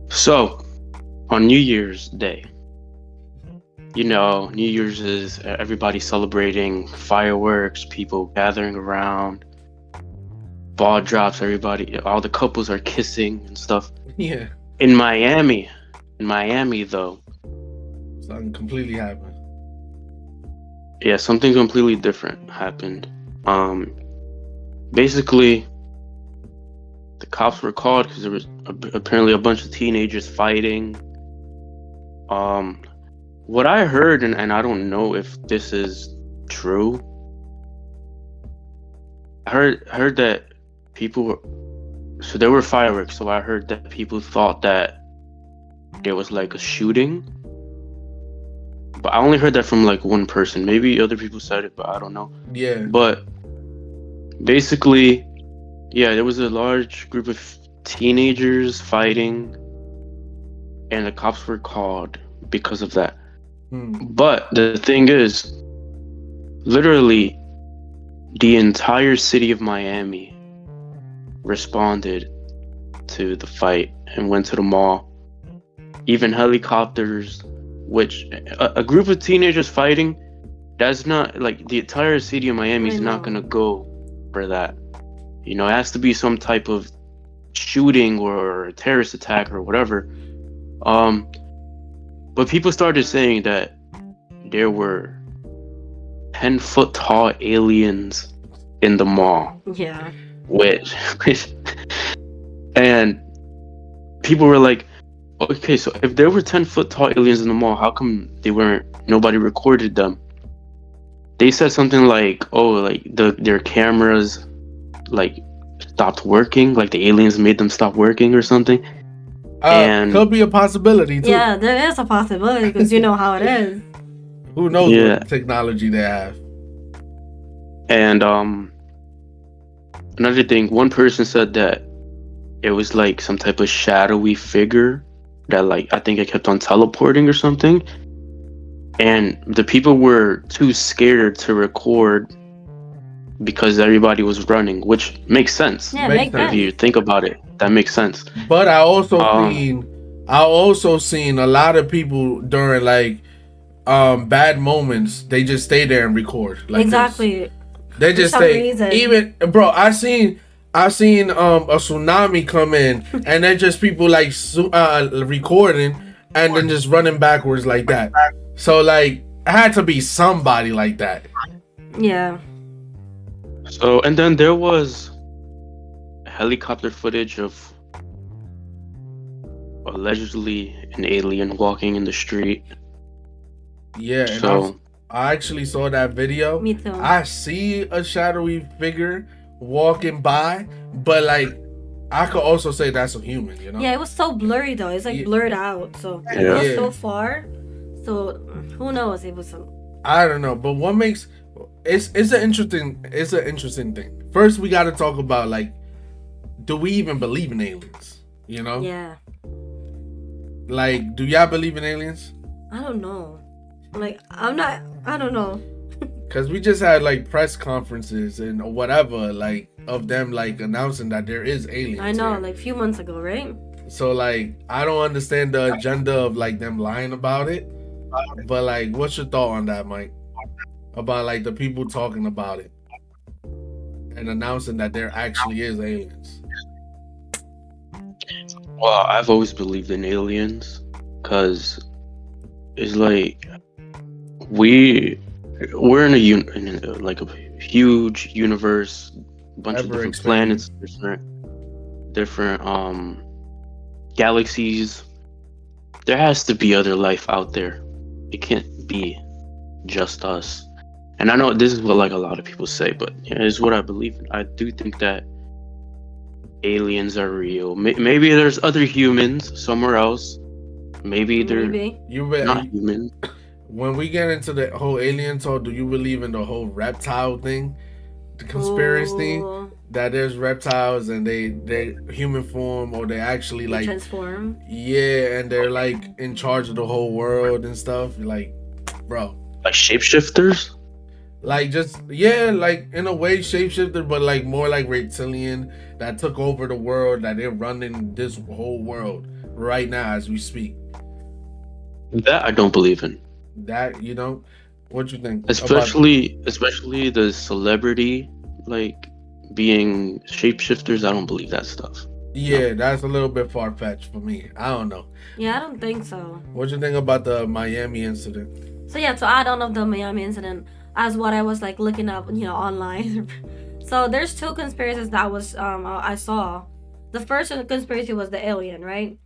So, on New Year's Day, New Year's is everybody celebrating fireworks, people gathering around, ball drops, everybody, all the couples are kissing and stuff. Yeah, In Miami, though, something completely happened. yeah, something completely different happened. Um, Basically, the cops were called because there was apparently a bunch of teenagers fighting. Um, what I heard, and I don't know if this is true. I heard that people were so there were fireworks. So I heard that people thought that there was like a shooting, but I only heard that from like one person. Maybe other people said it, but I don't know. Yeah, But basically, yeah, there was a large group of teenagers fighting, and the cops were called because of that. hmm. But the thing is, literally, the entire city of Miami responded to the fight and went to the mall. Even helicopters, which a group of teenagers fighting, that's not like the entire city of Miami I is not know. gonna go for that. It has to be some type of shooting or terrorist attack or whatever. Um, but people started saying that there were 10-foot tall aliens in the mall, Yeah. which and people were like, okay, so if there were 10-foot tall aliens in the mall, how come nobody recorded them? They said something like, oh, like their cameras like stopped working, like the aliens made them stop working or something. And Could be a possibility too. Yeah, there is a possibility because you know how it is. Who knows yeah, what technology they have? and another thing, one person said that it was like some type of shadowy figure that like I think it kept on teleporting or something. And the people were too scared to record because everybody was running, which makes sense. Yeah, Makes make sense. If sense. you think about it, that makes sense. But Um, I also seen a lot of people during like bad moments. They just stay there and record. Like this. Exactly. They For just some stay. reason. Even bro, I seen a tsunami come in, and then just people like recording and then just running backwards like that. So like, it had to be somebody like that. Yeah. so and then there was helicopter footage of allegedly an alien walking in the street. Yeah, and So I actually saw that video. Me too. I see a shadowy figure walking by, but like I could also say that's a human, you know? Yeah, it was so blurry though. It's like Yeah. blurred out. So it Yeah. was Yeah. so far. So who knows? It was. I don't know, but what makes it's an interesting thing. First, we got to talk about like, do we even believe in aliens? You know, Yeah. like, do y'all believe in aliens? I don't know. Like I'm not. I don't know. Because we just had like press conferences and whatever, like of them like announcing that there is aliens. I know. here. Like a few months ago, right? So like, I don't understand the agenda of like them lying about it. But like, what's your thought on that, Mike? About like the people talking about it and announcing that there actually is aliens. well, I've always believed in aliens because it's like we're like a huge universe, bunch of Ever different expanding. planets, different galaxies. There has to be other life out there. It can't be just us. And I know this is what like a lot of people say, but it's what I believe in. I do think that aliens are real. Maybe there's other humans somewhere else. Maybe they're Maybe. You not re- human. when we get into the whole alien talk, do you believe in the whole reptile thing, the conspiracy Ooh, that there's reptiles and they human form or they actually they like transform. yeah and they're like in charge of the whole world and stuff like, bro, Like shapeshifters? Like just yeah, like in a way shapeshifter, but like more like reptilian that took over the world, that they're running this whole world right now as we speak. That I don't believe in. That what you think about? Especially the celebrity like being shapeshifters. I don't believe that stuff. Yeah, that's a little bit far fetched for me. I don't know. Yeah, I don't think so. What you think about the Miami incident? So yeah, to add on of the Miami incident, as what I was like looking up, online. So there's two conspiracies that I saw. The first conspiracy was the alien, right?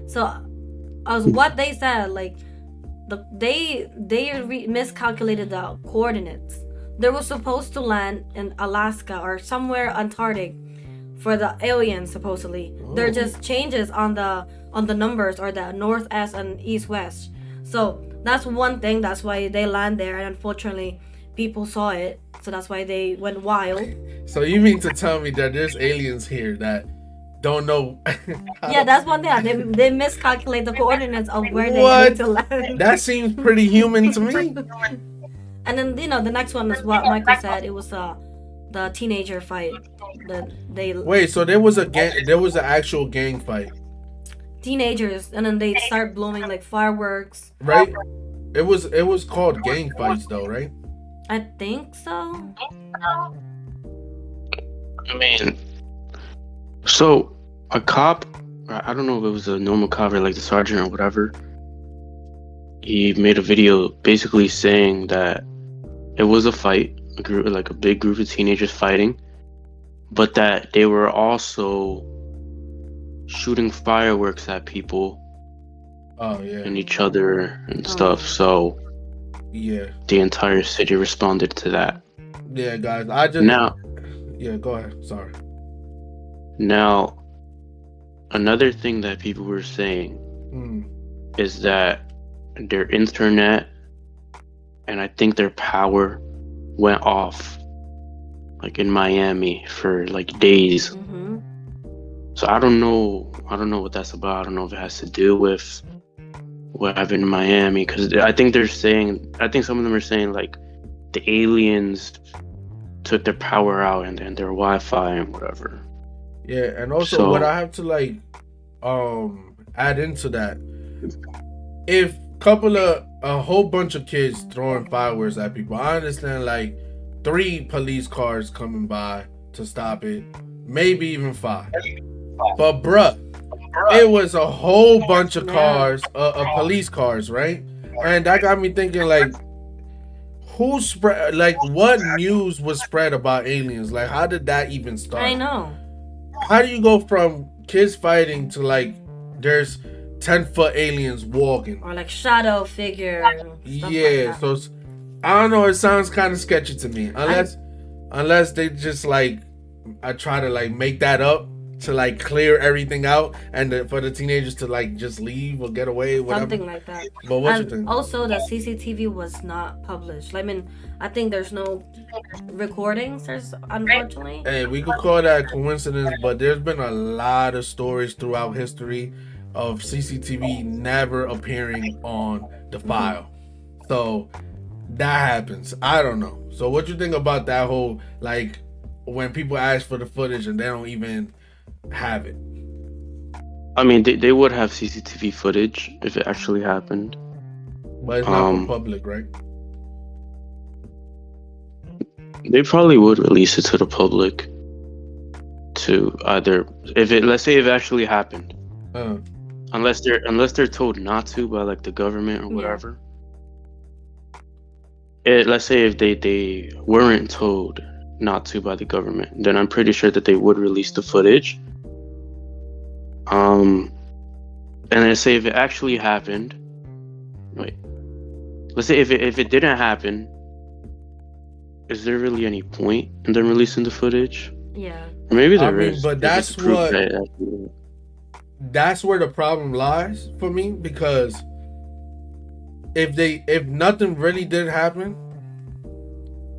So as what they said, like they miscalculated the coordinates. They were supposed to land in Alaska or somewhere Antarctic for the aliens supposedly. They're just changes on the numbers or the north-est and east-west. So that's one thing. That's why they land there, and unfortunately, people saw it. So that's why they went wild. So you mean to tell me that there's aliens here that don't know? Yeah, that's one thing. They miscalculate the coordinates of where they What? need to land. That seems pretty human to me. And then the next one is what Michael said. It was the teenager fight. Wait, so there was an actual gang fight, Teenagers, and then they start blowing like fireworks. right? It was called gang fights though, right? I think so. I mean, so a cop, I don't know if it was a normal cop or like the sergeant or whatever. He made a video basically saying that it was a fight, like a big group of teenagers fighting, but that they were also shooting fireworks at people Oh yeah, and each other and stuff. So yeah, the entire city responded to that. yeah, guys. I just yeah. Go ahead. Sorry. Now, another thing that people were saying is that their internet and I think their power went off like in Miami for like days. Mm-hmm. So I don't know what that's about. I don't know if it has to do with what happened in Miami, because I think some of them are saying like the aliens took their power out and their Wi-Fi and whatever. Yeah, and also what I have to like add into that, if a whole bunch of kids throwing fireworks at people, I understand like 3 police cars coming by to stop it, maybe even 5. But bruh, it was a whole bunch of cars, of police cars, right? And that got me thinking like, who spread, like what news was spread about aliens? Like how did that even start? I know. How do you go from kids fighting to like there's 10-foot aliens walking? Or like shadow figure. Yeah, like so I don't know, it sounds kind of sketchy to me. Unless they just like I try to like make that up to like clear everything out and for the teenagers to like just leave or get away, whatever. Something like that. But what you think? Also, the CCTV was not published. I mean, I think there's no recordings. Unfortunately. Hey, we could call that a coincidence, but there's been a lot of stories throughout history of CCTV never appearing on the file. So that happens. I don't know. So what you think about that whole like when people ask for the footage and they don't even have it? I mean, they would have CCTV footage if it actually happened. But it's not for public, right? They probably would release it to the public to either let's say if it actually happened. Unless they're told not to by like the government or whatever. Let's say if they weren't told not to by the government, then I'm pretty sure that they would release the footage. And let's say if it actually happened, let's say if it didn't happen, is there really any point in them releasing the footage? Yeah. Or maybe there is. But that's where the problem lies for me, because if nothing really did happen,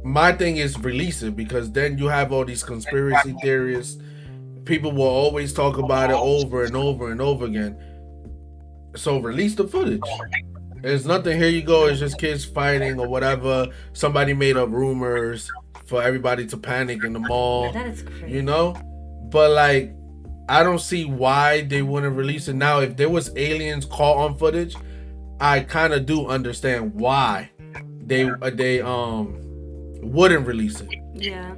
my thing is release it, because then you have all these conspiracy theorists. People will always talk about it over and over and over again. So release the footage. There's nothing. Here you go. It's just kids fighting or whatever. Somebody made up rumors for everybody to panic in the mall. That is crazy. You know, but like, I don't see why they wouldn't release it now. If there was aliens caught on footage, I kind of do understand why they wouldn't release it. Yeah.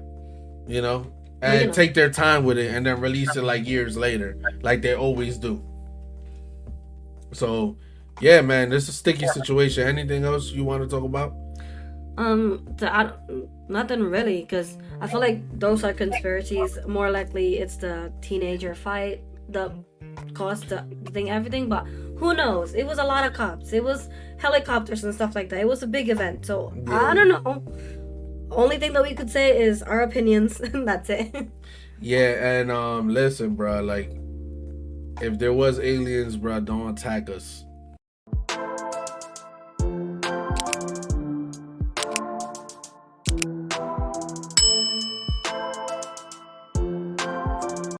You know, Well, and you know. take their time with it and then release it like years later, like they always do. So, yeah, man, this is a sticky situation. Anything else you want to talk about? Nothing really, because I feel like those are conspiracies. More likely, it's the teenager fight that caused the thing, everything. But who knows? It was a lot of cops. It was helicopters and stuff like that. It was a big event. So I don't know. Only thing that we could say is our opinions, and that's it. Yeah, and listen, bro, like, if there was aliens, bro, don't attack us.